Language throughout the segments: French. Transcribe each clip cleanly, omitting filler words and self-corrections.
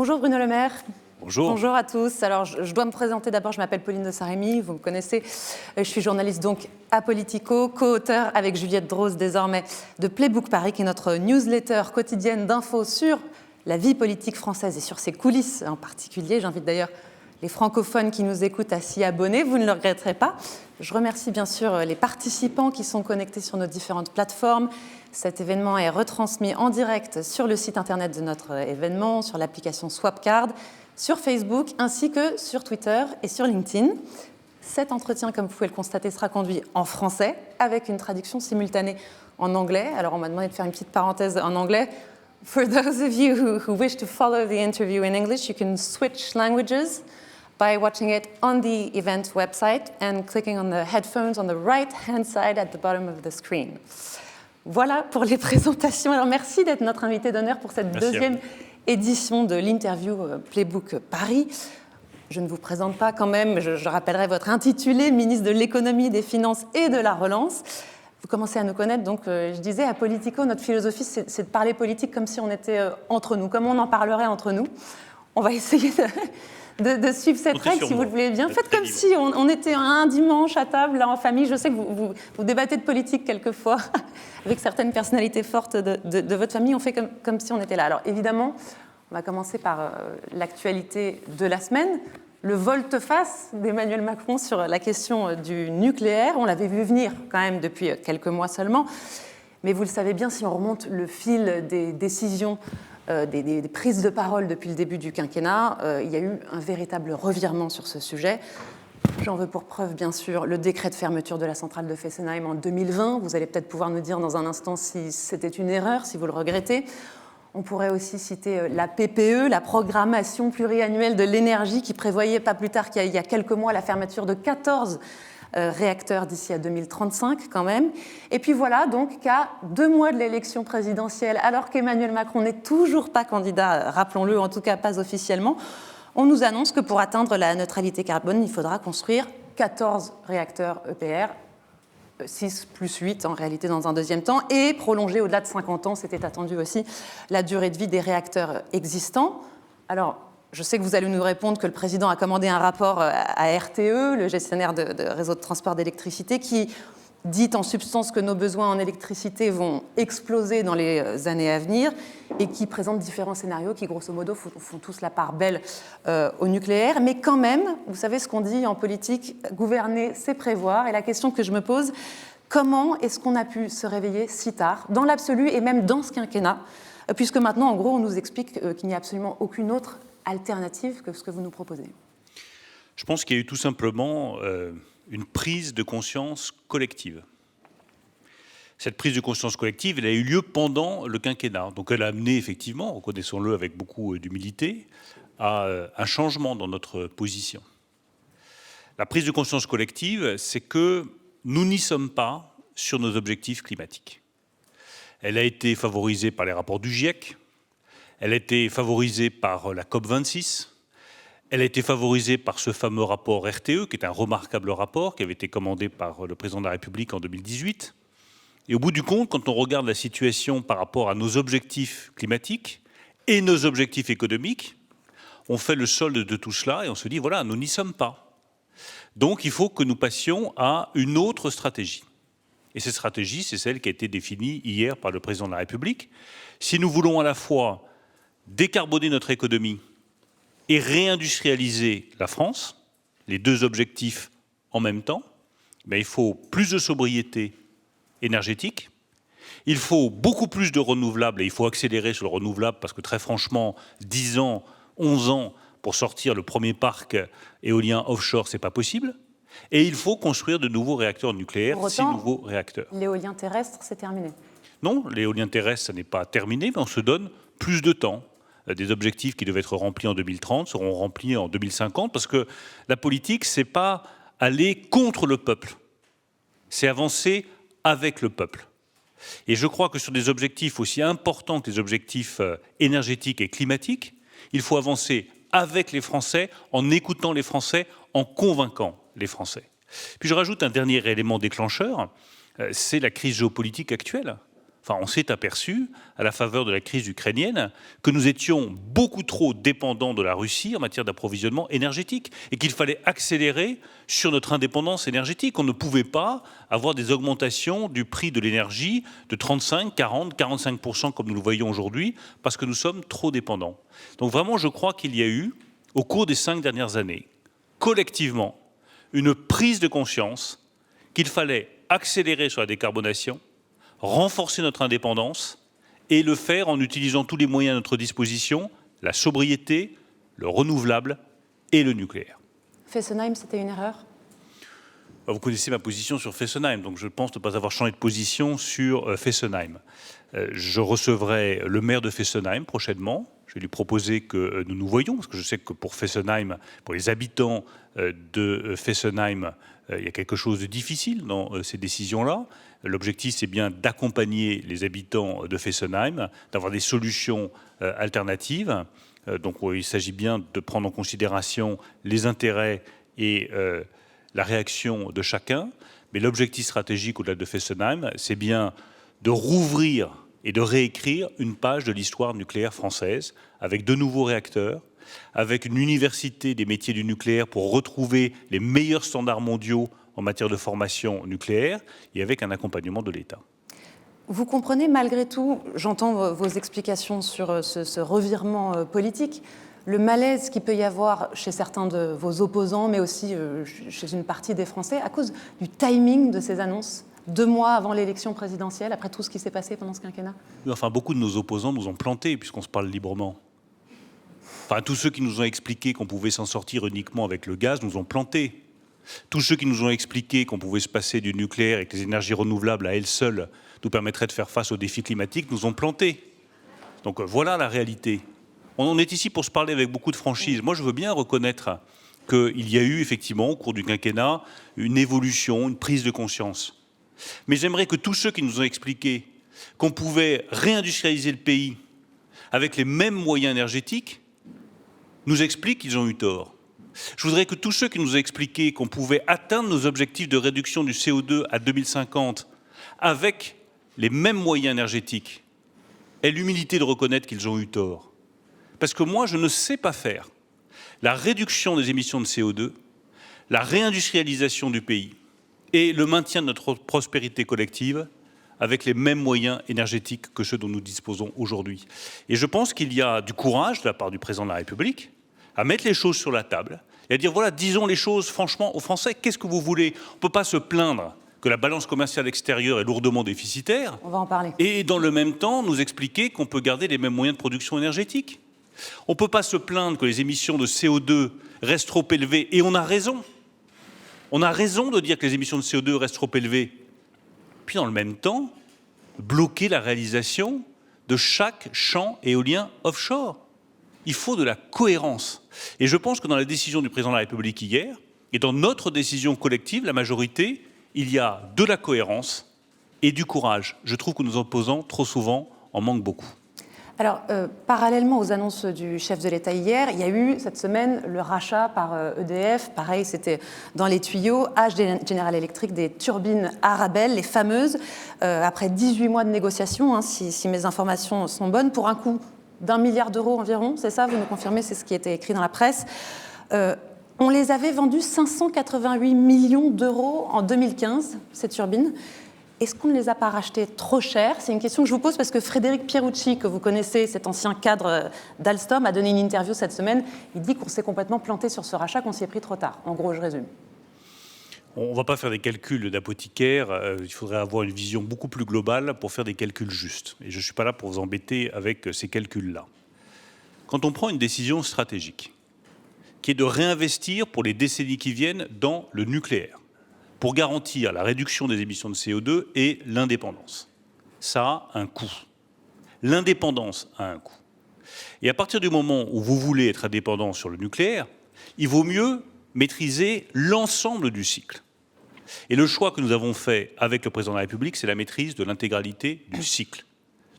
Bonjour Bruno Le Maire. Bonjour. Bonjour à tous. Alors, je dois me présenter d'abord. Je m'appelle Pauline de Saint-Rémy, vous me connaissez. Je suis journaliste donc à Politico, co-auteur avec Juliette Droz désormais de Playbook Paris, qui est notre newsletter quotidienne d'infos sur la vie politique française et sur ses coulisses en particulier. J'invite d'ailleurs les francophones qui nous écoutent à s'y abonner, vous ne le regretterez pas. Je remercie bien sûr les participants qui sont connectés sur nos différentes plateformes. Cet événement est retransmis en direct sur le site internet de notre événement, sur l'application Swapcard, sur Facebook, ainsi que sur Twitter et sur LinkedIn. Cet entretien, comme vous pouvez le constater, sera conduit en français, avec une traduction simultanée en anglais. Alors, on m'a demandé de faire une petite parenthèse en anglais. For those of you who wish to follow the interview in English, you can switch languages by watching it on the event website and clicking on the headphones on the right-hand side at the bottom of the screen. Voilà pour les présentations. Alors, merci d'être notre invité d'honneur pour cette deuxième édition de l'interview Playbook Paris. Je ne vous présente pas quand même, je rappellerai votre intitulé, ministre de l'économie, des finances et de la relance. Vous commencez à nous connaître, donc je disais, à Politico, notre philosophie, c'est de parler politique comme si on était entre nous, comme on en parlerait entre nous. On va essayer de suivre cette règle, si vous le voulez bien. Faites comme si on était un dimanche à table, là, en famille. Je sais que vous débattez de politique quelquefois avec certaines personnalités fortes de votre famille. On fait comme si on était là. Alors évidemment, on va commencer par l'actualité de la semaine. Le volte-face d'Emmanuel Macron sur la question du nucléaire. On l'avait vu venir quand même depuis quelques mois seulement. Mais vous le savez bien, si on remonte le fil des décisions, des prises de parole depuis le début du quinquennat, il y a eu un véritable revirement sur ce sujet. J'en veux pour preuve, bien sûr, le décret de fermeture de la centrale de Fessenheim en 2020. Vous allez peut-être pouvoir nous dire dans un instant si c'était une erreur, si vous le regrettez. On pourrait aussi citer la PPE, la programmation pluriannuelle de l'énergie, qui prévoyait pas plus tard qu'il y a quelques mois la fermeture de 14 réacteurs d'ici à 2035 quand même. Et puis voilà, donc qu'à 2 mois de l'élection présidentielle, alors qu'Emmanuel Macron n'est toujours pas candidat, rappelons-le, en tout cas pas officiellement, on nous annonce que pour atteindre la neutralité carbone, il faudra construire 14 réacteurs EPR, 6 plus 8 en réalité dans un deuxième temps, et prolonger au-delà de 50 ans, c'était attendu aussi, la durée de vie des réacteurs existants. Alors, je sais que vous allez nous répondre que le président a commandé un rapport à RTE, le gestionnaire de réseau de transport d'électricité, qui dit en substance que nos besoins en électricité vont exploser dans les années à venir et qui présente différents scénarios qui, grosso modo, font tous la part belle au nucléaire. Mais quand même, vous savez ce qu'on dit en politique, gouverner, c'est prévoir. Et la question que je me pose, comment est-ce qu'on a pu se réveiller si tard, dans l'absolu et même dans ce quinquennat, puisque maintenant, en gros, on nous explique qu'il n'y a absolument aucune autre alternative que ce que vous nous proposez? Je pense qu'il y a eu tout simplement une prise de conscience collective. Cette prise de conscience collective, elle a eu lieu pendant le quinquennat. Donc elle a amené effectivement, reconnaissons-le avec beaucoup d'humilité, à un changement dans notre position. La prise de conscience collective, c'est que nous n'y sommes pas sur nos objectifs climatiques. Elle a été favorisée par les rapports du GIEC, elle a été favorisée par la COP26, elle a été favorisée par ce fameux rapport RTE, qui est un remarquable rapport, qui avait été commandé par le président de la République en 2018. Et au bout du compte, quand on regarde la situation par rapport à nos objectifs climatiques et nos objectifs économiques, on fait le solde de tout cela et on se dit, voilà, nous n'y sommes pas. Donc il faut que nous passions à une autre stratégie. Et cette stratégie, c'est celle qui a été définie hier par le président de la République. Si nous voulons à la fois décarboner notre économie et réindustrialiser la France, les deux objectifs en même temps, ben il faut plus de sobriété énergétique, il faut beaucoup plus de renouvelables et il faut accélérer sur le renouvelable parce que très franchement, 10 ans, 11 ans pour sortir le premier parc éolien offshore, c'est pas possible. Et il faut construire de nouveaux réacteurs nucléaires, Pour autant, 6 nouveaux réacteurs. L'éolien terrestre, c'est terminé. Non, l'éolien terrestre, ça n'est pas terminé, mais on se donne plus de temps. Des objectifs qui devaient être remplis en 2030 seront remplis en 2050, parce que la politique, c'est pas aller contre le peuple, c'est avancer avec le peuple. Et je crois que sur des objectifs aussi importants que les objectifs énergétiques et climatiques, il faut avancer avec les Français, en écoutant les Français, en convainquant les Français. Puis je rajoute un dernier élément déclencheur, c'est la crise géopolitique actuelle. Enfin, on s'est aperçu, à la faveur de la crise ukrainienne, que nous étions beaucoup trop dépendants de la Russie en matière d'approvisionnement énergétique et qu'il fallait accélérer sur notre indépendance énergétique. On ne pouvait pas avoir des augmentations du prix de l'énergie de 35, 40, 45% comme nous le voyons aujourd'hui parce que nous sommes trop dépendants. Donc vraiment, je crois qu'il y a eu, au cours des 5 dernières années, collectivement, une prise de conscience qu'il fallait accélérer sur la décarbonation, renforcer notre indépendance et le faire en utilisant tous les moyens à notre disposition, la sobriété, le renouvelable et le nucléaire. Fessenheim, c'était une erreur? Vous connaissez ma position sur Fessenheim, donc je pense ne pas avoir changé de position sur Fessenheim. Je recevrai le maire de Fessenheim prochainement. Je vais lui proposer que nous nous voyions, parce que je sais que pour Fessenheim, pour les habitants de Fessenheim, il y a quelque chose de difficile dans ces décisions-là. L'objectif, c'est bien d'accompagner les habitants de Fessenheim, d'avoir des solutions alternatives. Donc il s'agit bien de prendre en considération les intérêts et la réaction de chacun. Mais l'objectif stratégique au-delà de Fessenheim, c'est bien de rouvrir et de réécrire une page de l'histoire nucléaire française avec de nouveaux réacteurs, avec une université des métiers du nucléaire pour retrouver les meilleurs standards mondiaux en matière de formation nucléaire et avec un accompagnement de l'État. Vous comprenez malgré tout, j'entends vos explications sur ce revirement politique, le malaise qu'il peut y avoir chez certains de vos opposants, mais aussi chez une partie des Français, à cause du timing de ces annonces 2 mois avant l'élection présidentielle, après tout ce qui s'est passé pendant ce quinquennat? Enfin, beaucoup de nos opposants nous ont plantés, puisqu'on se parle librement. Enfin, tous ceux qui nous ont expliqué qu'on pouvait s'en sortir uniquement avec le gaz nous ont plantés. Tous ceux qui nous ont expliqué qu'on pouvait se passer du nucléaire et que les énergies renouvelables à elles seules nous permettraient de faire face aux défis climatiques nous ont plantés. Donc voilà la réalité. On est ici pour se parler avec beaucoup de franchise. Moi, je veux bien reconnaître qu'il y a eu effectivement, au cours du quinquennat, une évolution, une prise de conscience. Mais j'aimerais que tous ceux qui nous ont expliqué qu'on pouvait réindustrialiser le pays avec les mêmes moyens énergétiques nous expliquent qu'ils ont eu tort. Je voudrais que tous ceux qui nous ont expliqué qu'on pouvait atteindre nos objectifs de réduction du CO2 à 2050 avec les mêmes moyens énergétiques aient l'humilité de reconnaître qu'ils ont eu tort. Parce que moi, je ne sais pas faire la réduction des émissions de CO2, la réindustrialisation du pays et le maintien de notre prospérité collective avec les mêmes moyens énergétiques que ceux dont nous disposons aujourd'hui. Et je pense qu'il y a du courage de la part du président de la République à mettre les choses sur la table et à dire, voilà, disons les choses franchement aux Français, qu'est-ce que vous voulez? On ne peut pas se plaindre que la balance commerciale extérieure est lourdement déficitaire. On va en parler. Et dans le même temps, nous expliquer qu'on peut garder les mêmes moyens de production énergétique. On ne peut pas se plaindre que les émissions de CO2 restent trop élevées, et on a raison. On a raison de dire que les émissions de CO2 restent trop élevées. Puis dans le même temps, bloquer la réalisation de chaque champ éolien offshore. Il faut de la cohérence. Et je pense que dans la décision du président de la République hier, et dans notre décision collective, la majorité, il y a de la cohérence et du courage. Je trouve que nos opposants, trop souvent, en manquent beaucoup. Alors, parallèlement aux annonces du chef de l'État hier, il y a eu cette semaine le rachat par EDF, pareil, c'était dans les tuyaux, à General Electric, des turbines Arabelle, les fameuses, après 18 mois de négociations, hein, si mes informations sont bonnes, pour un coût d'1 milliard d'euros environ, c'est ça, vous nous confirmez, c'est ce qui était écrit dans la presse. On les avait vendues 588 millions d'euros en 2015, ces turbines. Est-ce qu'on ne les a pas rachetées trop cher? C'est une question que je vous pose parce que Frédéric Pierucci, que vous connaissez, cet ancien cadre d'Alstom, a donné une interview cette semaine. Il dit qu'on s'est complètement planté sur ce rachat, qu'on s'y est pris trop tard. En gros, je résume. On ne va pas faire des calculs d'apothicaire. Il faudrait avoir une vision beaucoup plus globale pour faire des calculs justes. Et je ne suis pas là pour vous embêter avec ces calculs-là. Quand on prend une décision stratégique, qui est de réinvestir pour les décennies qui viennent dans le nucléaire, pour garantir la réduction des émissions de CO2 et l'indépendance. Ça a un coût. L'indépendance a un coût. Et à partir du moment où vous voulez être indépendant sur le nucléaire, il vaut mieux maîtriser l'ensemble du cycle. Et le choix que nous avons fait avec le président de la République, c'est la maîtrise de l'intégralité du cycle,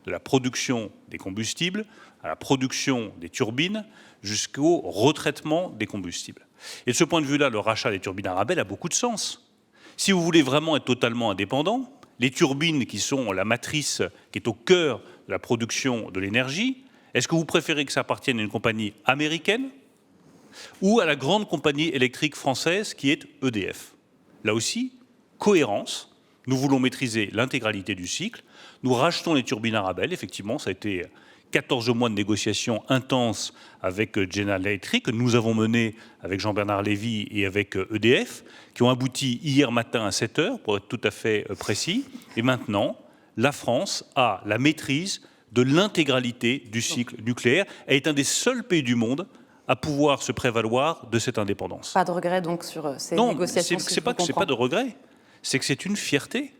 de la production des combustibles à la production des turbines jusqu'au retraitement des combustibles. Et de ce point de vue-là, le rachat des turbines Arabelle a beaucoup de sens. Si vous voulez vraiment être totalement indépendant, les turbines qui sont la matrice, qui est au cœur de la production de l'énergie, est-ce que vous préférez que ça appartienne à une compagnie américaine ou à la grande compagnie électrique française qui est EDF? Là aussi, cohérence. Nous voulons maîtriser l'intégralité du cycle. Nous rachetons les turbines Arabelle. Effectivement, ça a été 14 mois de négociations intenses avec General Electric, que nous avons menées avec Jean-Bernard Lévy et avec EDF, qui ont abouti hier matin à 7 heures, pour être tout à fait précis. Et maintenant, la France a la maîtrise de l'intégralité du cycle nucléaire. Elle est un des seuls pays du monde à pouvoir se prévaloir de cette indépendance. Pas de regret donc sur ces négociations. Non, c'est pas que c'est pas de regret, c'est que c'est une fierté.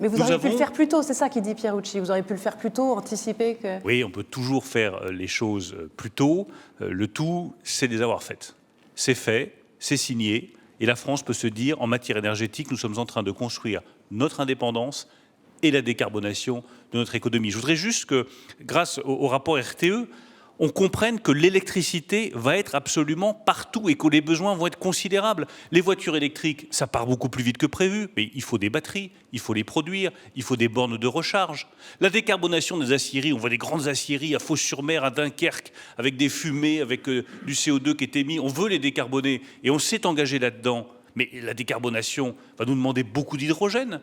Mais vous auriez pu le faire plus tôt, c'est ça qui dit Pierucci. Vous auriez pu le faire plus tôt, anticiper que... Oui, on peut toujours faire les choses plus tôt. Le tout, c'est de les avoir faites. C'est fait, c'est signé, et la France peut se dire, en matière énergétique, nous sommes en train de construire notre indépendance et la décarbonation de notre économie. Je voudrais juste que, grâce au rapport RTE, on comprenne que l'électricité va être absolument partout et que les besoins vont être considérables. Les voitures électriques, ça part beaucoup plus vite que prévu, mais il faut des batteries, il faut les produire, il faut des bornes de recharge. La décarbonation des aciéries, on voit des grandes aciéries à Fos-sur-Mer, à Dunkerque, avec des fumées, avec du CO2 qui est émis. On veut les décarboner et on s'est engagé là-dedans. Mais la décarbonation va nous demander beaucoup d'hydrogène.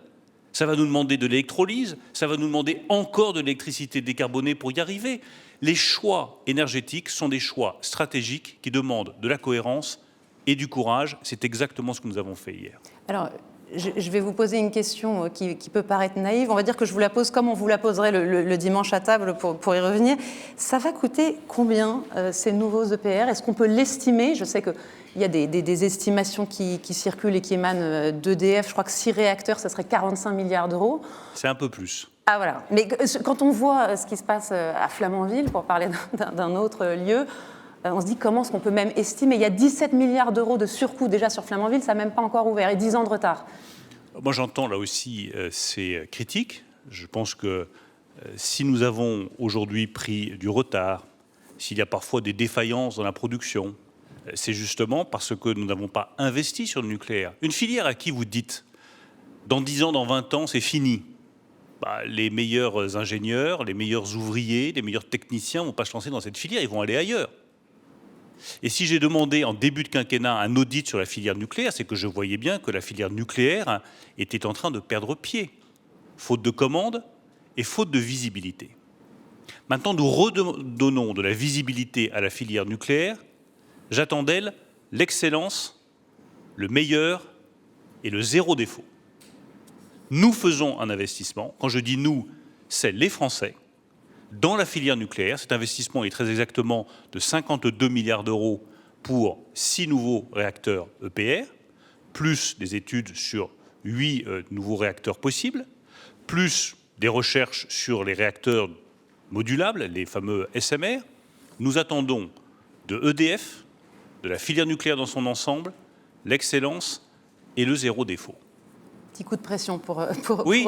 Ça va nous demander de l'électrolyse, ça va nous demander encore de l'électricité décarbonée pour y arriver. Les choix énergétiques sont des choix stratégiques qui demandent de la cohérence et du courage. C'est exactement ce que nous avons fait hier. Alors, je vais vous poser une question qui peut paraître naïve. On va dire que je vous la pose comme on vous la poserait le dimanche à table pour y revenir. Ça va coûter combien ces nouveaux EPR? Est-ce qu'on peut l'estimer? Je sais qu'il y a des estimations qui circulent et qui émanent d'EDF. Je crois que 6 réacteurs, ça serait 45 milliards d'euros. C'est un peu plus. Ah voilà. Mais quand on voit ce qui se passe à Flamanville, pour parler d'un autre lieu, on se dit comment est-ce qu'on peut même estimer? Il y a 17 milliards d'euros de surcoût déjà sur Flamanville, ça n'a même pas encore ouvert, et 10 ans de retard. Moi j'entends là aussi ces critiques. Je pense que si nous avons aujourd'hui pris du retard, s'il y a parfois des défaillances dans la production, c'est justement parce que nous n'avons pas investi sur le nucléaire. Une filière à qui vous dites, dans 10 ans, dans 20 ans, c'est fini. Les meilleurs ingénieurs, les meilleurs ouvriers, les meilleurs techniciens ne vont pas se lancer dans cette filière, ils vont aller ailleurs. Et si j'ai demandé en début de quinquennat un audit sur la filière nucléaire, c'est que je voyais bien que la filière nucléaire était en train de perdre pied, faute de commandes et faute de visibilité. Maintenant, nous redonnons de la visibilité à la filière nucléaire. J'attends d'elle l'excellence, le meilleur et le zéro défaut. Nous faisons un investissement. Quand je dis nous, c'est les Français. Dans la filière nucléaire, cet investissement est très exactement de 52 milliards d'euros pour 6 nouveaux réacteurs EPR, plus des études sur 8 nouveaux réacteurs possibles, plus des recherches sur les réacteurs modulables, les fameux SMR. Nous attendons de EDF, de la filière nucléaire dans son ensemble, l'excellence et le zéro défaut. Petit coup de pression pour oui,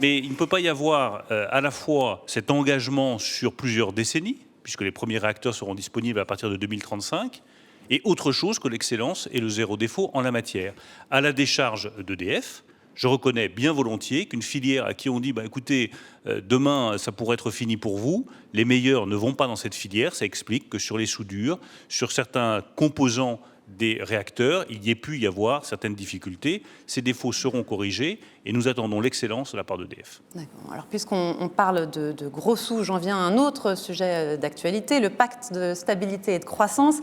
mais il ne peut pas y avoir à la fois cet engagement sur plusieurs décennies, puisque les premiers réacteurs seront disponibles à partir de 2035, et autre chose que l'excellence et le zéro défaut en la matière. À la décharge d'EDF, je reconnais bien volontiers qu'une filière à qui on dit écoutez, demain ça pourrait être fini pour vous, les meilleurs ne vont pas dans cette filière, ça explique que sur les soudures, sur certains composants des réacteurs, il y ait pu y avoir certaines difficultés. Ces défauts seront corrigés et nous attendons l'excellence de la part d'EDF. D'accord. Alors, puisqu'on parle de gros sous, j'en viens à un autre sujet d'actualité, le pacte de stabilité et de croissance.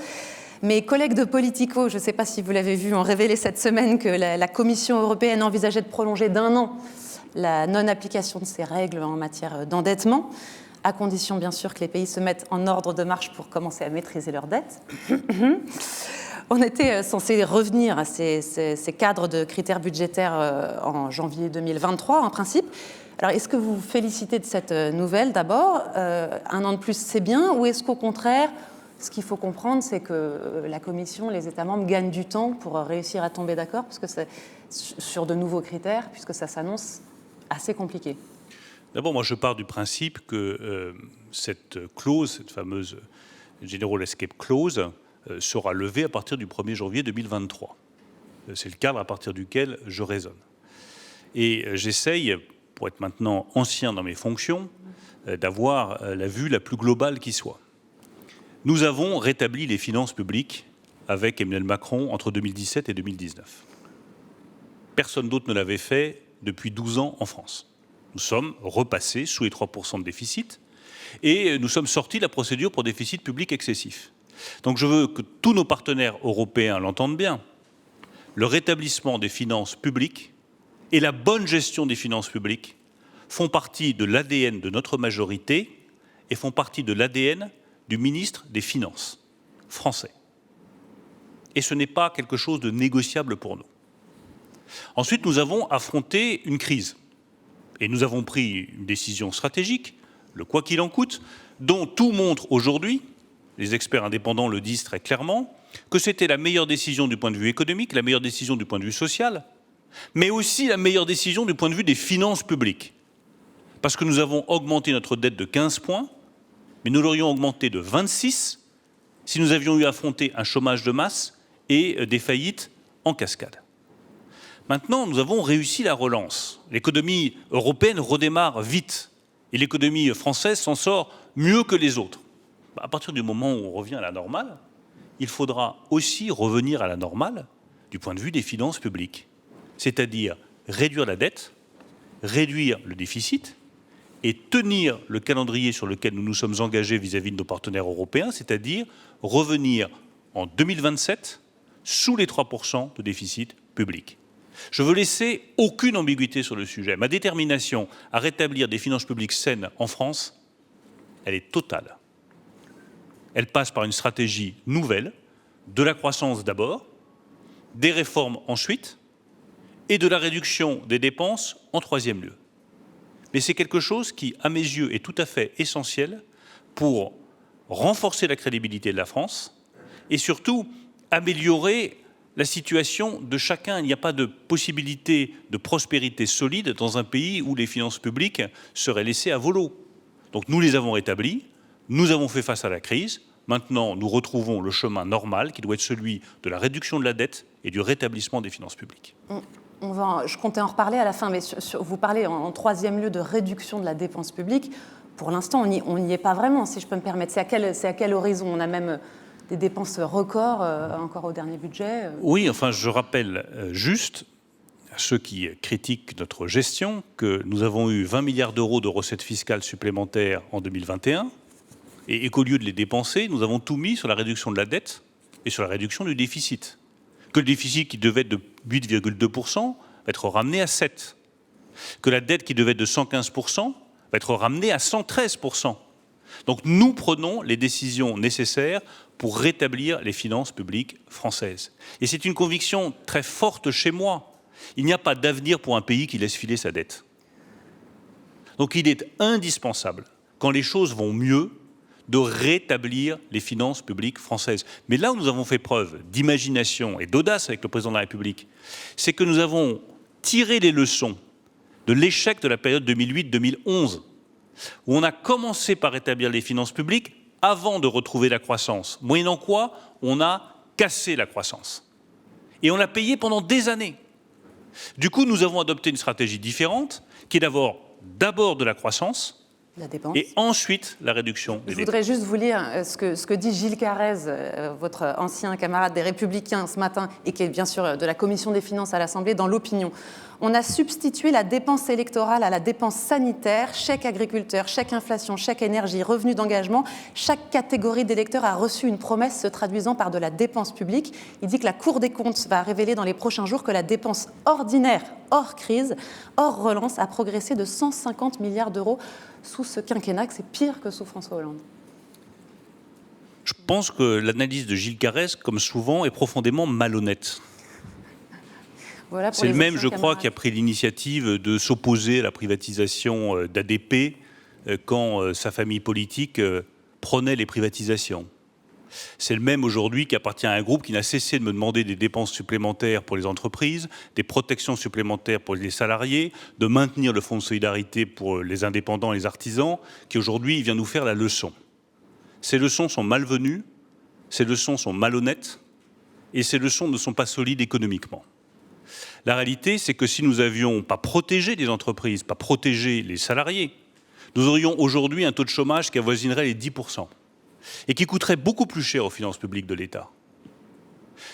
Mes collègues de Politico, je ne sais pas si vous l'avez vu, ont révélé cette semaine que la Commission européenne envisageait de prolonger d'1 an la non-application de ces règles en matière d'endettement, à condition bien sûr que les pays se mettent en ordre de marche pour commencer à maîtriser leurs dettes. On était censé revenir à ces cadres de critères budgétaires en janvier 2023, en principe. Alors, est-ce que vous vous félicitez de cette nouvelle, d'abord? 1 an de plus, c'est bien? Ou est-ce qu'au contraire, ce qu'il faut comprendre, c'est que la Commission, les États membres gagnent du temps pour réussir à tomber d'accord, parce que c'est sur de nouveaux critères, puisque ça s'annonce assez compliqué? D'abord, moi, je pars du principe que cette clause, cette fameuse General Escape Clause, sera levée à partir du 1er janvier 2023. C'est le cadre à partir duquel je raisonne. Et j'essaye, pour être maintenant ancien dans mes fonctions, d'avoir la vue la plus globale qui soit. Nous avons rétabli les finances publiques avec Emmanuel Macron entre 2017 et 2019. Personne d'autre ne l'avait fait depuis 12 ans en France. Nous sommes repassés sous les 3% de déficit et nous sommes sortis de la procédure pour déficit public excessif. Donc je veux que tous nos partenaires européens l'entendent bien. Le rétablissement des finances publiques et la bonne gestion des finances publiques font partie de l'ADN de notre majorité et font partie de l'ADN du ministre des Finances français. Et ce n'est pas quelque chose de négociable pour nous. Ensuite, nous avons affronté une crise. Et nous avons pris une décision stratégique, le quoi qu'il en coûte, dont tout montre aujourd'hui, les experts indépendants le disent très clairement, que c'était la meilleure décision du point de vue économique, la meilleure décision du point de vue social, mais aussi la meilleure décision du point de vue des finances publiques. Parce que nous avons augmenté notre dette de 15 points, mais nous l'aurions augmentée de 26 si nous avions eu à affronter un chômage de masse et des faillites en cascade. Maintenant, nous avons réussi la relance. L'économie européenne redémarre vite et l'économie française s'en sort mieux que les autres. À partir du moment où on revient à la normale, il faudra aussi revenir à la normale du point de vue des finances publiques, c'est-à-dire réduire la dette, réduire le déficit et tenir le calendrier sur lequel nous nous sommes engagés vis-à-vis de nos partenaires européens, c'est-à-dire revenir en 2027 sous les 3% de déficit public. Je veux laisser aucune ambiguïté sur le sujet. Ma détermination à rétablir des finances publiques saines en France, elle est totale. Elle passe par une stratégie nouvelle, de la croissance d'abord, des réformes ensuite, et de la réduction des dépenses en troisième lieu. Mais c'est quelque chose qui, à mes yeux, est tout à fait essentiel pour renforcer la crédibilité de la France et surtout améliorer la situation de chacun. Il n'y a pas de possibilité de prospérité solide dans un pays où les finances publiques seraient laissées à volo. Donc nous les avons rétablies, nous avons fait face à la crise. Maintenant, nous retrouvons le chemin normal qui doit être celui de la réduction de la dette et du rétablissement des finances publiques. Je comptais en reparler à la fin, mais vous parlez en troisième lieu de réduction de la dépense publique. Pour l'instant, on n'y est pas vraiment, si je peux me permettre. C'est à quel horizon? On a même des dépenses records encore au dernier budget. Oui, enfin, je rappelle juste à ceux qui critiquent notre gestion que nous avons eu 20 milliards d'euros de recettes fiscales supplémentaires en 2021 et qu'au lieu de les dépenser, nous avons tout mis sur la réduction de la dette et sur la réduction du déficit. Que le déficit qui devait être de 8,2% va être ramené à 7%. Que la dette qui devait être de 115% va être ramenée à 113%. Donc nous prenons les décisions nécessaires pour rétablir les finances publiques françaises. Et c'est une conviction très forte chez moi. Il n'y a pas d'avenir pour un pays qui laisse filer sa dette. Donc il est indispensable, quand les choses vont mieux, de rétablir les finances publiques françaises. Mais là où nous avons fait preuve d'imagination et d'audace avec le président de la République, c'est que nous avons tiré les leçons de l'échec de la période 2008-2011, où on a commencé par rétablir les finances publiques avant de retrouver la croissance, moyennant quoi on a cassé la croissance. Et on l'a payé pendant des années. Du coup, nous avons adopté une stratégie différente, qui est d'abord de la croissance, et ensuite la réduction des dépenses. Je voudrais juste vous lire ce que dit Gilles Carrez, votre ancien camarade des Républicains ce matin, et qui est bien sûr de la Commission des finances à l'Assemblée, dans l'Opinion. On a substitué la dépense électorale à la dépense sanitaire, chèque agriculteur, chèque inflation, chèque énergie, revenu d'engagement. Chaque catégorie d'électeurs a reçu une promesse se traduisant par de la dépense publique. Il dit que la Cour des comptes va révéler dans les prochains jours que la dépense ordinaire, hors crise, hors relance, a progressé de 150 milliards d'euros sous ce quinquennat, que c'est pire que sous François Hollande. Je pense que l'analyse de Gilles Carrez, comme souvent, est profondément malhonnête. Voilà c'est le même, je crois, qui a pris l'initiative de s'opposer à la privatisation d'ADP quand sa famille politique prônait les privatisations. C'est le même aujourd'hui qui appartient à un groupe qui n'a cessé de me demander des dépenses supplémentaires pour les entreprises, des protections supplémentaires pour les salariés, de maintenir le fonds de solidarité pour les indépendants et les artisans, qui aujourd'hui vient nous faire la leçon. Ces leçons sont malvenues, ces leçons sont malhonnêtes, et ces leçons ne sont pas solides économiquement. La réalité, c'est que si nous n'avions pas protégé les entreprises, pas protégé les salariés, nous aurions aujourd'hui un taux de chômage qui avoisinerait les 10% et qui coûterait beaucoup plus cher aux finances publiques de l'État.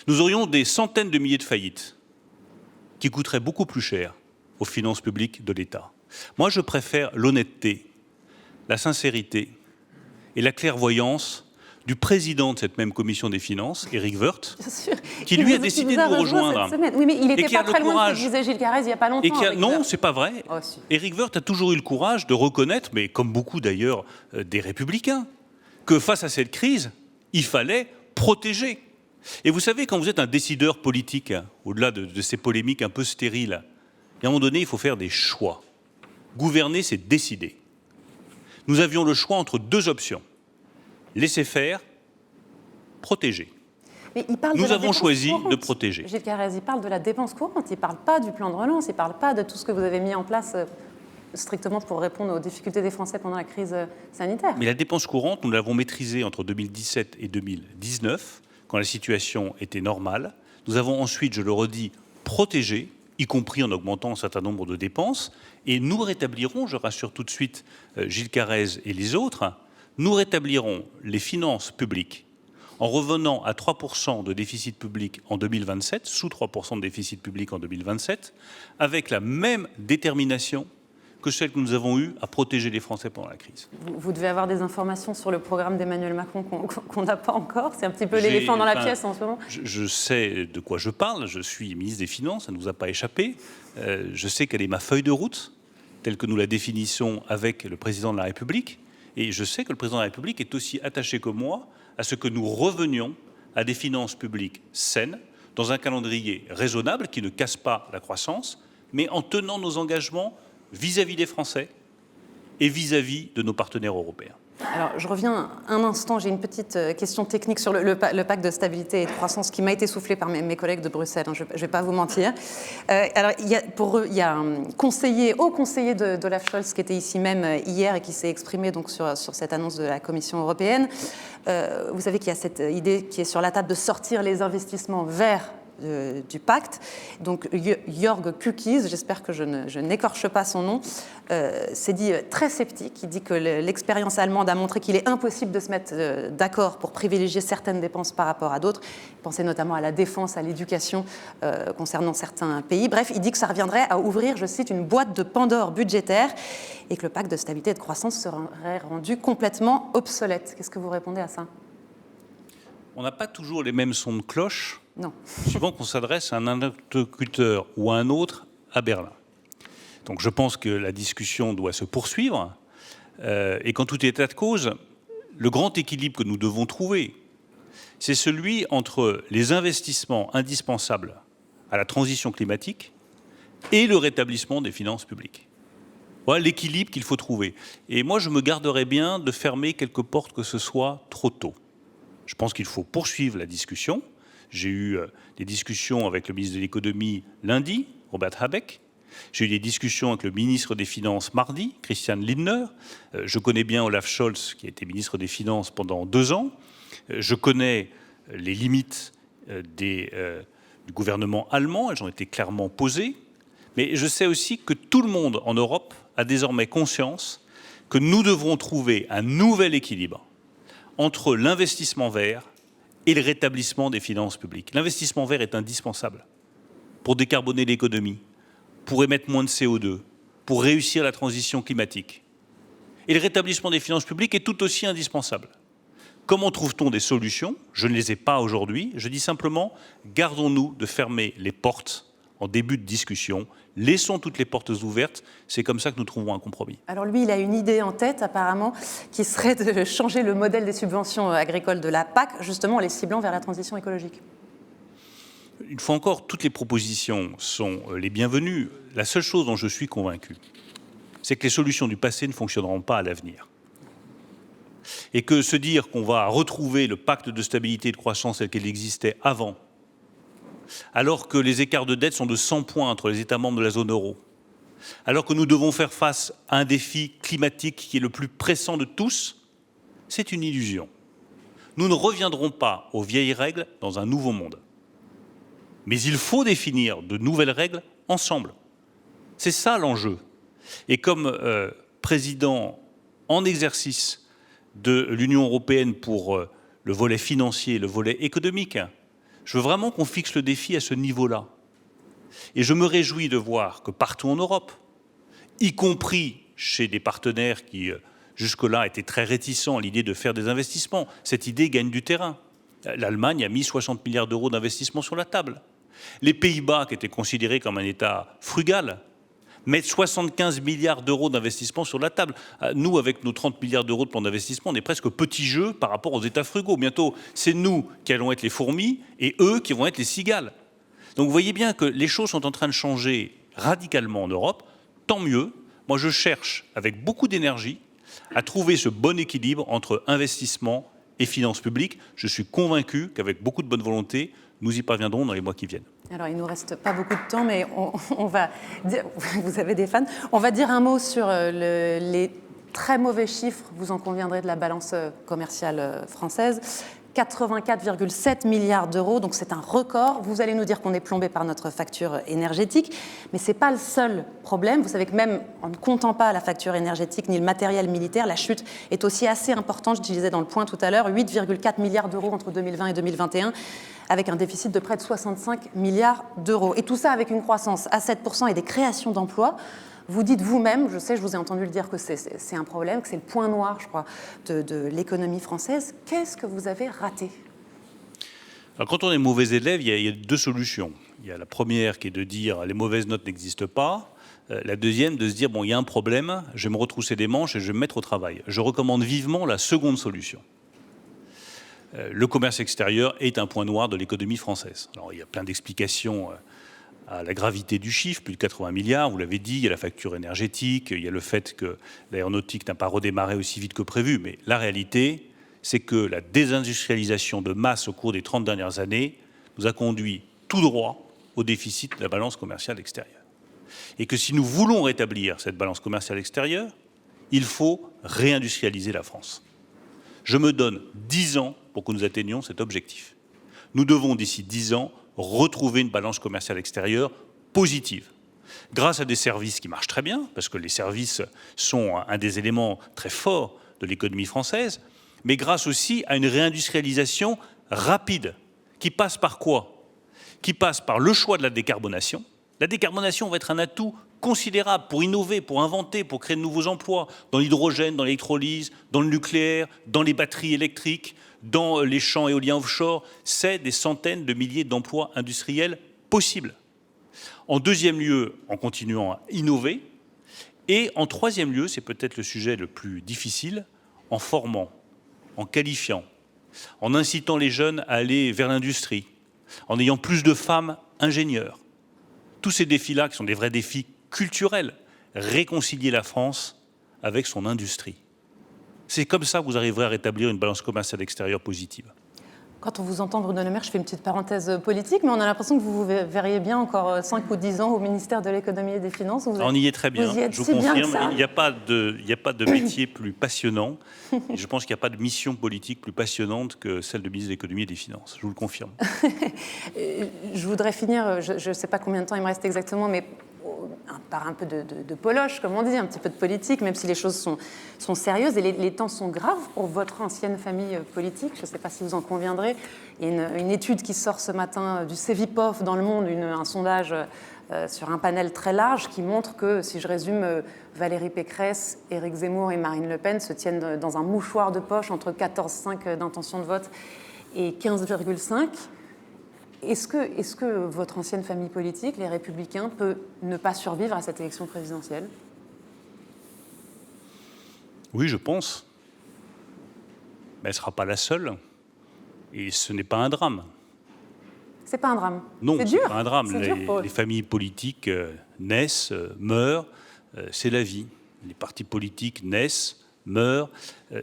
Nous aurions des centaines de milliers de faillites qui coûteraient beaucoup plus cher aux finances publiques de l'État. Moi, je préfère l'honnêteté, la sincérité et la clairvoyance du président de cette même commission des finances, Éric Woerth, qui lui a décidé de nous rejoindre. Oui, mais il n'était pas très loin de ce que disait Gilles Carrez il n'y a pas longtemps. Non, c'est pas vrai. Oh, si. Éric Woerth a toujours eu le courage de reconnaître, mais comme beaucoup d'ailleurs des Républicains, que face à cette crise, il fallait protéger. Et vous savez, quand vous êtes un décideur politique, au-delà de ces polémiques un peu stériles, à un moment donné, il faut faire des choix. Gouverner, c'est décider. Nous avions le choix entre deux options. Laisser faire, protéger. Mais il parle Nous de la avons dépense choisi courante. de protéger. Gilles Carrez, il parle de la dépense courante, il ne parle pas du plan de relance, il ne parle pas de tout ce que vous avez mis en place strictement pour répondre aux difficultés des Français pendant la crise sanitaire. Mais la dépense courante, nous l'avons maîtrisée entre 2017 et 2019, quand la situation était normale. Nous avons ensuite, je le redis, protégé, y compris en augmentant un certain nombre de dépenses, et nous rétablirons, je rassure tout de suite Gilles Carrez et les autres, nous rétablirons les finances publiques en revenant à 3% de déficit public en 2027, sous 3% de déficit public en 2027, avec la même détermination que celle que nous avons eue à protéger les Français pendant la crise. Vous devez avoir des informations sur le programme d'Emmanuel Macron qu'on n'a pas encore. C'est un petit peu l'éléphant dans la pièce en ce moment. Je sais de quoi je parle. Je suis ministre des Finances, ça ne nous a pas échappé. Je sais quelle est ma feuille de route, telle que nous la définissons avec le président de la République. Et je sais que le président de la République est aussi attaché que moi à ce que nous revenions à des finances publiques saines, dans un calendrier raisonnable qui ne casse pas la croissance, mais en tenant nos engagements vis-à-vis des Français et vis-à-vis de nos partenaires européens. Alors, je reviens un instant, j'ai une petite question technique sur le pacte de stabilité et de croissance qui m'a été soufflé par mes collègues de Bruxelles, hein, je ne vais pas vous mentir. Alors, il y a un haut conseiller d'Olaf Scholz qui était ici même hier et qui s'est exprimé donc, sur cette annonce de la Commission européenne. Vous savez qu'il y a cette idée qui est sur la table de sortir les investissements vers du pacte. Donc Jörg Kukies, j'espère que je n'écorche pas son nom, s'est dit très sceptique. Il dit que l'expérience allemande a montré qu'il est impossible de se mettre d'accord pour privilégier certaines dépenses par rapport à d'autres. Il pensait notamment à la défense, à l'éducation concernant certains pays. Bref, il dit que ça reviendrait à ouvrir, je cite, une boîte de Pandore budgétaire et que le pacte de stabilité et de croissance serait rendu complètement obsolète. Qu'est-ce que vous répondez à ça ? On n'a pas toujours les mêmes sons de cloche, non, suivant qu'on s'adresse à un interlocuteur ou à un autre à Berlin. Donc je pense que la discussion doit se poursuivre, et qu'en tout état de cause, le grand équilibre que nous devons trouver, c'est celui entre les investissements indispensables à la transition climatique et le rétablissement des finances publiques. Voilà l'équilibre qu'il faut trouver. Et moi, je me garderais bien de fermer quelque porte que ce soit trop tôt. Je pense qu'il faut poursuivre la discussion. J'ai eu des discussions avec le ministre de l'économie lundi, Robert Habeck. J'ai eu des discussions avec le ministre des Finances mardi, Christian Lindner. Je connais bien Olaf Scholz, qui a été ministre des Finances pendant 2 ans. Je connais les limites du gouvernement allemand. Elles ont été clairement posées. Mais je sais aussi que tout le monde en Europe a désormais conscience que nous devrons trouver un nouvel équilibre entre l'investissement vert et le rétablissement des finances publiques. L'investissement vert est indispensable pour décarboner l'économie, pour émettre moins de CO2, pour réussir la transition climatique. Et le rétablissement des finances publiques est tout aussi indispensable. Comment trouve-t-on des solutions ? Je ne les ai pas aujourd'hui. Je dis simplement, gardons-nous de fermer les portes en début de discussion. Laissons toutes les portes ouvertes. C'est comme ça que nous trouverons un compromis. Alors lui, il a une idée en tête, apparemment, qui serait de changer le modèle des subventions agricoles de la PAC, justement en les ciblant vers la transition écologique. Une fois encore, toutes les propositions sont les bienvenues. La seule chose dont je suis convaincu, c'est que les solutions du passé ne fonctionneront pas à l'avenir. Et que se dire qu'on va retrouver le pacte de stabilité et de croissance tel qu'il existait avant, alors que les écarts de dette sont de 100 points entre les États membres de la zone euro, alors que nous devons faire face à un défi climatique qui est le plus pressant de tous, c'est une illusion. Nous ne reviendrons pas aux vieilles règles dans un nouveau monde. Mais il faut définir de nouvelles règles ensemble. C'est ça l'enjeu. Et comme président en exercice de l'Union européenne pour le volet financier, le volet économique, je veux vraiment qu'on fixe le défi à ce niveau-là. Et je me réjouis de voir que partout en Europe, y compris chez des partenaires qui, jusque-là, étaient très réticents à l'idée de faire des investissements, cette idée gagne du terrain. L'Allemagne a mis 60 milliards d'euros d'investissement sur la table. Les Pays-Bas, qui étaient considérés comme un État frugal, mettent 75 milliards d'euros d'investissement sur la table. Nous, avec nos 30 milliards d'euros de plan d'investissement, on est presque au petit jeu par rapport aux États frugaux. Bientôt, c'est nous qui allons être les fourmis et eux qui vont être les cigales. Donc vous voyez bien que les choses sont en train de changer radicalement en Europe. Tant mieux. Moi, je cherche avec beaucoup d'énergie à trouver ce bon équilibre entre investissement et finances publiques. Je suis convaincu qu'avec beaucoup de bonne volonté, nous y parviendrons dans les mois qui viennent. Alors, il ne nous reste pas beaucoup de temps, mais on va dire, vous avez des fans, on va dire un mot sur les très mauvais chiffres, vous en conviendrez, de la balance commerciale française. 84,7 milliards d'euros, donc c'est un record. Vous allez nous dire qu'on est plombé par notre facture énergétique, mais ce n'est pas le seul problème. Vous savez que même en ne comptant pas la facture énergétique ni le matériel militaire, la chute est aussi assez importante, je disais dans le point tout à l'heure, 8,4 milliards d'euros entre 2020 et 2021, avec un déficit de près de 65 milliards d'euros. Et tout ça avec une croissance à 7% et des créations d'emplois. Vous dites vous-même, je sais, je vous ai entendu le dire que c'est un problème, que c'est le point noir, je crois, de l'économie française. Qu'est-ce que vous avez raté ? Alors, quand on est mauvais élève, il y a deux solutions. Il y a la première qui est de dire les mauvaises notes n'existent pas. La deuxième, de se dire bon, il y a un problème, je vais me retrousser les manches et je vais me mettre au travail. Je recommande vivement la seconde solution. Le commerce extérieur est un point noir de l'économie française. Alors, il y a plein d'explications à la gravité du chiffre, plus de 80 milliards, vous l'avez dit, il y a la facture énergétique, il y a le fait que l'aéronautique n'a pas redémarré aussi vite que prévu, mais la réalité, c'est que la désindustrialisation de masse au cours des 30 dernières années nous a conduit tout droit au déficit de la balance commerciale extérieure. Et que si nous voulons rétablir cette balance commerciale extérieure, il faut réindustrialiser la France. Je me donne 10 ans pour que nous atteignions cet objectif. Nous devons, d'ici 10 ans, retrouver une balance commerciale extérieure positive, grâce à des services qui marchent très bien, parce que les services sont un des éléments très forts de l'économie française, mais grâce aussi à une réindustrialisation rapide, qui passe par quoi ? Qui passe par le choix de la décarbonation. La décarbonation va être un atout considérable pour innover, pour inventer, pour créer de nouveaux emplois, dans l'hydrogène, dans l'électrolyse, dans le nucléaire, dans les batteries électriques, dans les champs éoliens offshore. C'est des centaines de milliers d'emplois industriels possibles. En deuxième lieu, en continuant à innover. Et en troisième lieu, c'est peut-être le sujet le plus difficile, en formant, en qualifiant, en incitant les jeunes à aller vers l'industrie, en ayant plus de femmes ingénieurs. Tous ces défis-là, qui sont des vrais défis culturels, réconcilier la France avec son industrie. C'est comme ça que vous arriverez à rétablir une balance commerciale extérieure positive. Quand on vous entend, Bruno Le Maire, je fais une petite parenthèse politique, mais on a l'impression que vous vous verriez bien encore 5 ou 10 ans au ministère de l'économie et des Finances. On y est très bien, je vous confirme. Il n'y a pas de métier plus passionnant. Et je pense qu'il n'y a pas de mission politique plus passionnante que celle de ministre de l'économie et des Finances. Je vous le confirme. Je voudrais finir, je ne sais pas combien de temps il me reste exactement, mais par un peu de poloche, comme on dit, un petit peu de politique, même si les choses sont sérieuses et les temps sont graves pour votre ancienne famille politique. Je ne sais pas si vous en conviendrez. Il y a une étude qui sort ce matin du Cevipof dans Le Monde, un sondage sur un panel très large qui montre que, si je résume, Valérie Pécresse, Éric Zemmour et Marine Le Pen se tiennent dans un mouchoir de poche entre 14,5 d'intention de vote et 15,5. Est-ce que votre ancienne famille politique, les Républicains, peut ne pas survivre à cette élection présidentielle ? Oui, je pense. Mais elle ne sera pas la seule. Et ce n'est pas un drame. C'est pas un drame. Non, c'est ce n'est dur. pas un drame. Dur les familles politiques naissent, meurent, c'est la vie. Les partis politiques naissent, meurent,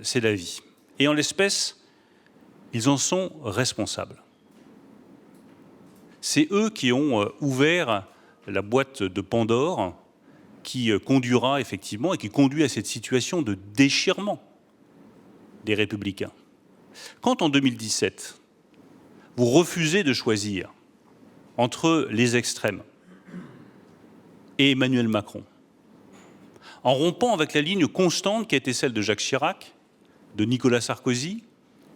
c'est la vie. Et en l'espèce, ils en sont responsables. C'est eux qui ont ouvert la boîte de Pandore qui conduira effectivement et qui conduit à cette situation de déchirement des Républicains. Quand en 2017, vous refusez de choisir entre les extrêmes et Emmanuel Macron, en rompant avec la ligne constante qui a été celle de Jacques Chirac, de Nicolas Sarkozy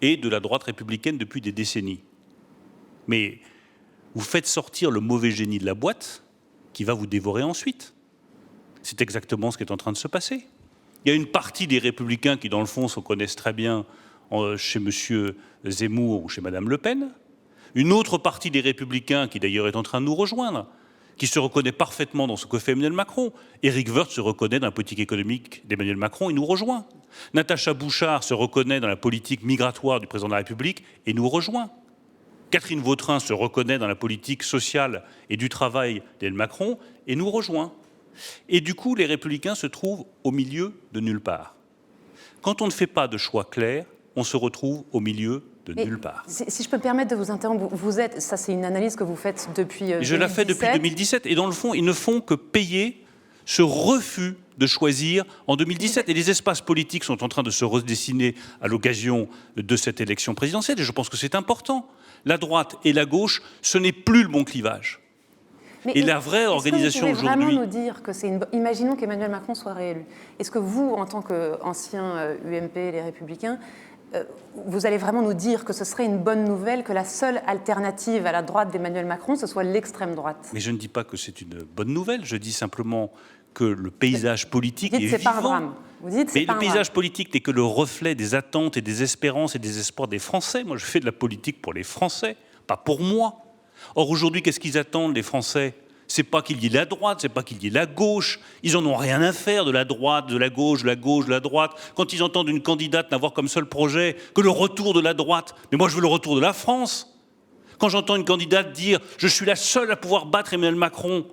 et de la droite républicaine depuis des décennies. Mais vous faites sortir le mauvais génie de la boîte qui va vous dévorer ensuite. C'est exactement ce qui est en train de se passer. Il y a une partie des Républicains qui, dans le fond, se reconnaissent très bien chez M. Zemmour ou chez Mme Le Pen. Une autre partie des Républicains, qui d'ailleurs est en train de nous rejoindre, qui se reconnaît parfaitement dans ce que fait Emmanuel Macron. Éric Woerth se reconnaît dans la politique économique d'Emmanuel Macron et nous rejoint. Natacha Bouchard se reconnaît dans la politique migratoire du président de la République et nous rejoint. Catherine Vautrin se reconnaît dans la politique sociale et du travail d'Emmanuel Macron et nous rejoint. Et du coup, les Républicains se trouvent au milieu de nulle part. Quand on ne fait pas de choix clairs, on se retrouve au milieu de nulle part. Si je peux me permettre de vous interrompre, ça c'est une analyse que vous faites depuis 2017. Je la fais depuis 2017 et dans le fond, ils ne font que payer ce refus de choisir en 2017. Et les espaces politiques sont en train de se redessiner à l'occasion de cette élection présidentielle. Et je pense que c'est important. La droite et la gauche, ce n'est plus le bon clivage. Et la vraie organisation aujourd'hui... Est-ce que vous pouvez vraiment nous dire que c'est une... Imaginons qu'Emmanuel Macron soit réélu. Est-ce que vous, en tant qu'ancien UMP, les Républicains, vous allez vraiment nous dire que ce serait une bonne nouvelle que la seule alternative à la droite d'Emmanuel Macron, ce soit l'extrême droite? Mais je ne dis pas que c'est une bonne nouvelle, je dis simplement que le paysage politique est vivant. Pas un drame. Vous dites mais le paysage politique n'est que le reflet des attentes et des espérances et des espoirs des Français. Moi, je fais de la politique pour les Français, pas pour moi. Or, aujourd'hui, qu'est-ce qu'ils attendent, les Français? C'est pas qu'il y ait la droite, c'est pas qu'il y ait la gauche. Ils en ont rien à faire de la droite, de la gauche, de la gauche, de la droite. Quand ils entendent une candidate n'avoir comme seul projet que le retour de la droite, mais moi je veux le retour de la France. Quand j'entends une candidate dire « je suis la seule à pouvoir battre Emmanuel Macron »,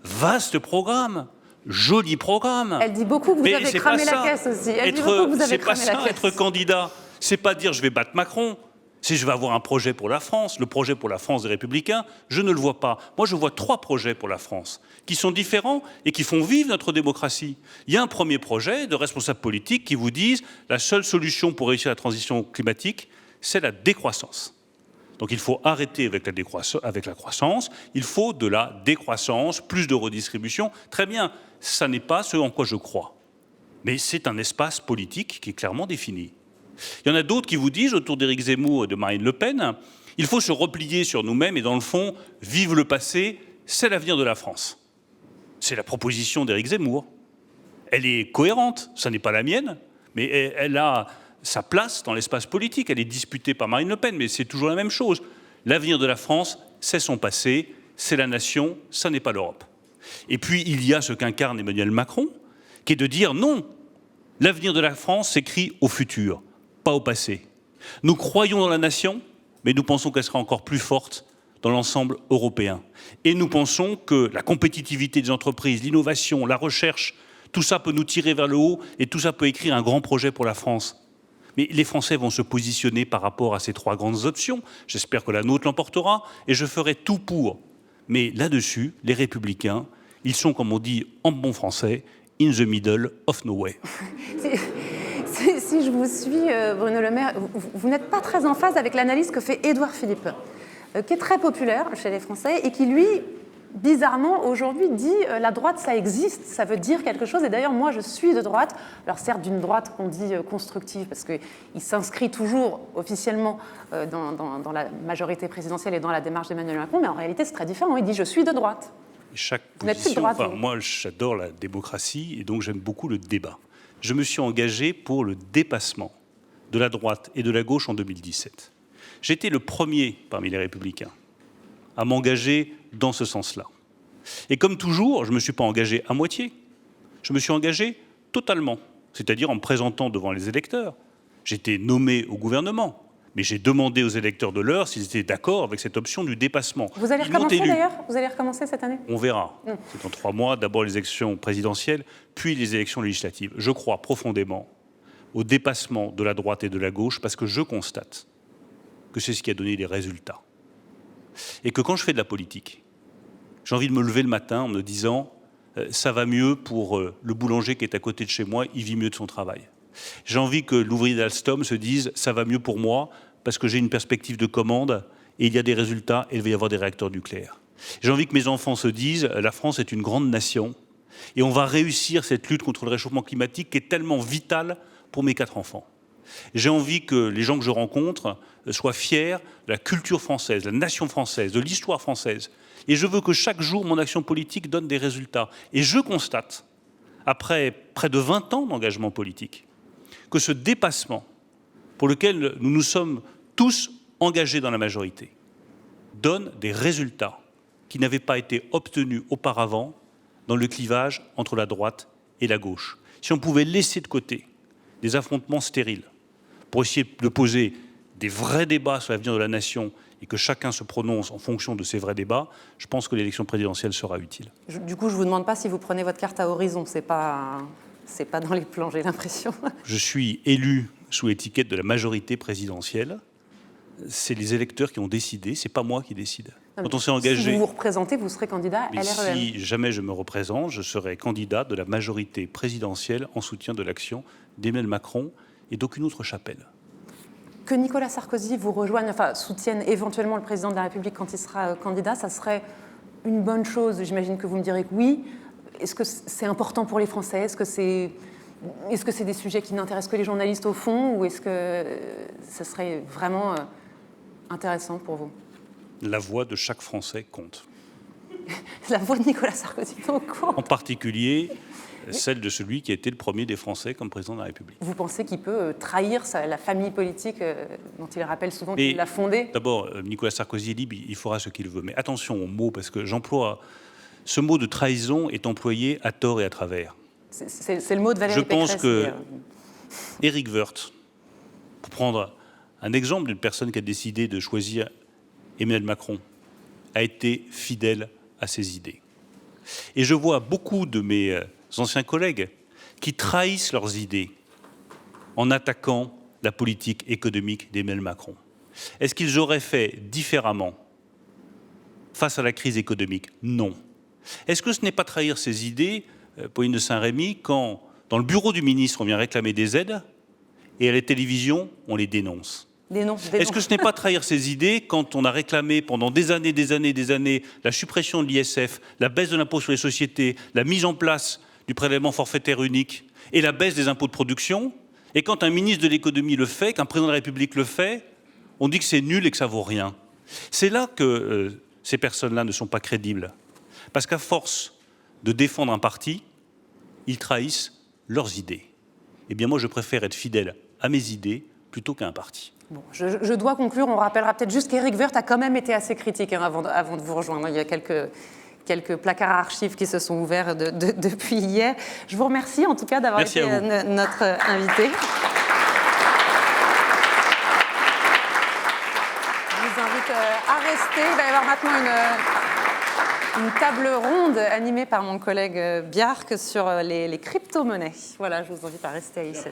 vaste programme, joli programme. Elle dit beaucoup que vous avez cramé la caisse aussi. Elle dit beaucoup que vous avez cramé la caisse. Être candidat, c'est pas dire « je vais battre Macron ». Si je vais avoir un projet pour la France, le projet pour la France des Républicains, je ne le vois pas. Moi, je vois 3 projets pour la France, qui sont différents et qui font vivre notre démocratie. Il y a un premier projet de responsables politiques qui vous disent la seule solution pour réussir la transition climatique, c'est la décroissance. Donc il faut arrêter avec la croissance, il faut de la décroissance, plus de redistribution. Très bien, ça n'est pas ce en quoi je crois. Mais c'est un espace politique qui est clairement défini. Il y en a d'autres qui vous disent, autour d'Éric Zemmour et de Marine Le Pen, il faut se replier sur nous-mêmes et dans le fond, vive le passé, c'est l'avenir de la France. C'est la proposition d'Éric Zemmour. Elle est cohérente, ça n'est pas la mienne, mais elle a sa place dans l'espace politique. Elle est disputée par Marine Le Pen, mais c'est toujours la même chose. L'avenir de la France, c'est son passé, c'est la nation, ça n'est pas l'Europe. Et puis, il y a ce qu'incarne Emmanuel Macron, qui est de dire non, l'avenir de la France s'écrit au futur, pas au passé. Nous croyons dans la nation, mais nous pensons qu'elle sera encore plus forte dans l'ensemble européen. Et nous pensons que la compétitivité des entreprises, l'innovation, la recherche, tout ça peut nous tirer vers le haut et tout ça peut écrire un grand projet pour la France. Mais les Français vont se positionner par rapport à ces 3 grandes options. J'espère que la nôtre l'emportera et je ferai tout pour. Mais là-dessus, les Républicains, ils sont, comme on dit en bon français, in the middle of nowhere. Si je vous suis, Bruno Le Maire, vous n'êtes pas très en phase avec l'analyse que fait Édouard Philippe, qui est très populaire chez les Français et qui, lui, bizarrement, aujourd'hui, dit la droite, ça existe, ça veut dire quelque chose. Et d'ailleurs, moi, je suis de droite. Alors, certes, d'une droite qu'on dit constructive, parce qu'il s'inscrit toujours officiellement dans la majorité présidentielle et dans la démarche d'Emmanuel Macron, mais en réalité, c'est très différent. Il dit « je suis de droite ». Chaque position, moi, j'adore la démocratie et donc j'aime beaucoup le débat. Je me suis engagé pour le dépassement de la droite et de la gauche en 2017. J'étais le premier parmi les Républicains à m'engager dans ce sens-là. Et comme toujours, je ne me suis pas engagé à moitié. Je me suis engagé totalement, c'est-à-dire en me présentant devant les électeurs. J'étais nommé au gouvernement, mais j'ai demandé aux électeurs de l'heure s'ils étaient d'accord avec cette option du dépassement. Vous allez recommencer d'ailleurs? Vous allez recommencer cette année? On verra. C'est dans 3 mois, d'abord les élections présidentielles, puis les élections législatives. Je crois profondément au dépassement de la droite et de la gauche parce que je constate que c'est ce qui a donné les résultats. Et que quand je fais de la politique, j'ai envie de me lever le matin en me disant ça va mieux pour le boulanger qui est à côté de chez moi, il vit mieux de son travail. J'ai envie que l'ouvrier d'Alstom se dise ça va mieux pour moi parce que j'ai une perspective de commande et il y a des résultats et il va y avoir des réacteurs nucléaires. J'ai envie que mes enfants se disent « la France est une grande nation et on va réussir cette lutte contre le réchauffement climatique qui est tellement vitale pour mes 4 enfants ». J'ai envie que les gens que je rencontre soient fiers de la culture française, de la nation française, de l'histoire française. Et je veux que chaque jour, mon action politique donne des résultats. Et je constate, après près de 20 ans d'engagement politique, que ce dépassement pour lequel nous nous sommes tous engagés dans la majorité donne des résultats qui n'avaient pas été obtenus auparavant dans le clivage entre la droite et la gauche. Si on pouvait laisser de côté des affrontements stériles pour essayer de poser des vrais débats sur l'avenir de la nation et que chacun se prononce en fonction de ces vrais débats, je pense que l'élection présidentielle sera utile. Du coup, je ne vous demande pas si vous prenez votre carte à horizon, c'est pas dans les plans, j'ai l'impression. Je suis élu sous l'étiquette de la majorité présidentielle. C'est les électeurs qui ont décidé, c'est pas moi qui décide. Quand on s'est engagé, si vous vous représentez, vous serez candidat à LREM. Si jamais je me représente, je serai candidat de la majorité présidentielle en soutien de l'action d'Emmanuel Macron et d'aucune autre chapelle. Que Nicolas Sarkozy vous rejoigne, enfin soutienne éventuellement le président de la République quand il sera candidat, ça serait une bonne chose. J'imagine que vous me direz que oui. Est-ce que c'est important pour les Français ? Est-ce que c'est des sujets qui n'intéressent que les journalistes au fond, ou est-ce que ça serait vraiment intéressant pour vous ? La voix de chaque Français compte. La voix de Nicolas Sarkozy compte. En particulier celle de celui qui a été le premier des Français comme président de la République. Vous pensez qu'il peut trahir la famille politique dont il rappelle souvent qu'il l'a fondée ? D'abord, Nicolas Sarkozy est libre, il fera ce qu'il veut. Mais attention aux mots, parce que ce mot de trahison est employé à tort et à travers. C'est le mot de Valérie Pécresse. Je pense que Éric Woerth, pour prendre un exemple d'une personne qui a décidé de choisir Emmanuel Macron, a été fidèle à ses idées. Et je vois beaucoup de mes anciens collègues qui trahissent leurs idées en attaquant la politique économique d'Emmanuel Macron. Est-ce qu'ils auraient fait différemment face à la crise économique ? Non. Est-ce que ce n'est pas trahir ses idées, Pauline de Saint-Rémy, quand dans le bureau du ministre on vient réclamer des aides et à la télévision on les dénonce ? Est-ce que ce n'est pas trahir ses idées quand on a réclamé pendant des années la suppression de l'ISF, la baisse de l'impôt sur les sociétés, la mise en place du prélèvement forfaitaire unique et la baisse des impôts de production, et quand un ministre de l'économie le fait, qu'un président de la République le fait, on dit que c'est nul et que ça vaut rien. C'est là que ces personnes-là ne sont pas crédibles. Parce qu'à force de défendre un parti, ils trahissent leurs idées. Eh bien moi je préfère être fidèle à mes idées plutôt qu'à un parti. Bon, je dois conclure. On rappellera peut-être juste qu'Éric Woerth a quand même été assez critique avant de vous rejoindre. Il y a quelques placards à archives qui se sont ouverts depuis hier. Je vous remercie en tout cas d'avoir été notre invité. Je vous invite à rester. Il va y avoir maintenant une table ronde animée par mon collègue Bjarc sur les crypto-monnaies. Voilà, je vous invite à rester ici.